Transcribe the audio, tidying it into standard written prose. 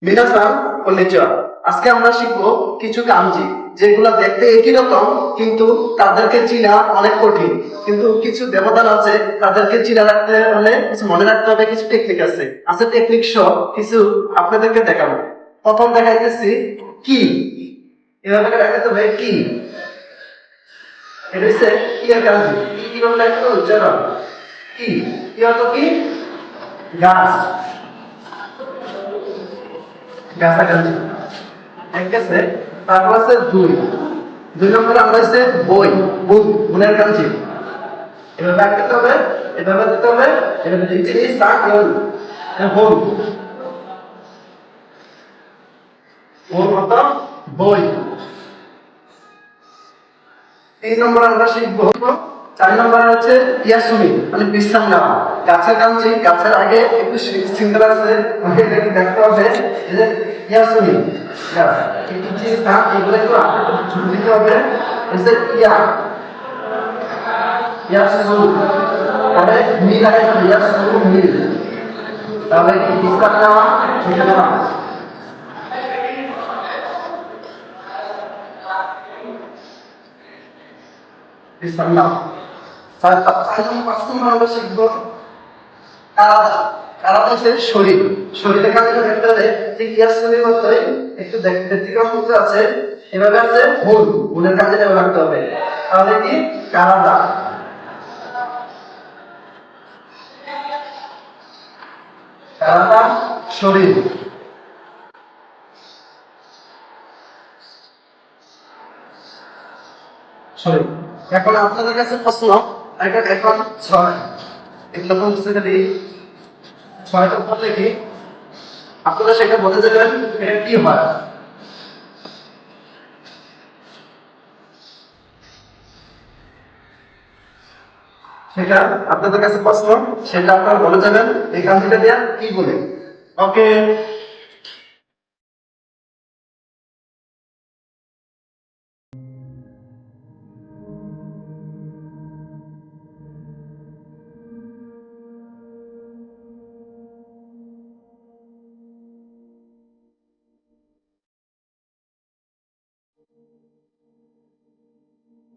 মিনাসান konnichiwa. আজকে আমরা শিখবো কিছু কাঞ্জি যেগুলো দেখতে একই রকম, কিন্তু তাদেরকে চিনা অনেক কঠিন। কিন্তু কিছু ব্যবধান আছে, তাদেরকে চিনা রাখতে হলে কিছু মনে রাখতে হবে, কিছু টেকনিক আছে। টেকনিক সহ কিছু আপনাদেরকে দেখাবো। প্রথম দেখাইতেছি কি, এভাবে দেখাতে হবে কি। এটা হচ্ছে কি এর কাঞ্জি, কি কিভাবে লিখতে উচ্চারণ কি। কি অর্থ কি? গাছ, কাছাকাছি। ঠিক আছে, তারপর আছে দুই। দুই নম্বরে আমরা হচ্ছে বই, বুক, বুনের কাঞ্জি। এভাবে আঁকতে হবে, এভাবে দিতে হবে, এভাবে দিচ্ছি স্টার্ট হোল, হোল, হোল মতো বই। তিন নম্বর আমরা শিখবো, চার নম্বর হচ্ছে ইয়াসুমি, মানে বিশ্রাম নেওয়া। গাছের কাঞ্জি, গাছের আগে একটু সিঙ্গেল আছে, এটা কি দেখতে হবে, এই যে ইয়াসুমি গাছ, এই যে স্থান, এগুলো একটু ঝুঁক দিতে হবে। এই যে ইয়া, ইয়াসু, পরে মিল আগে ইয়াসু মিল, তাহলে কি বিশ্রাম নেওয়া, এটা নেওয়া। বিশ্রাম নেওয়া। পাঁচ নম্বর আমরা শিখবো আলাদা। আলাদা হচ্ছে শরীর, শরীরের কাজে দেখতে হলে ঠিক ইয়াসমিনের মতোই একটু ব্যতিক্রম মতো আছে। এভাবে আছে ভুল, ভুলের কাজে এভাবে রাখতে হবে। তাহলে কি আলাদা, আলাদা শরীর, শরীর। এখন আপনাদের কাছে প্রশ্ন, এখন ছয়, এগুলো বলছে যদি ছয়টা বললে কি আপনারা সেটা বলে দেবেন এটা কি হয়। সেটা আপনাদের কাছে প্রশ্ন, সেটা আপনারা বলে যাবেন এখান থেকে দেয়া কি বলে। ওকে।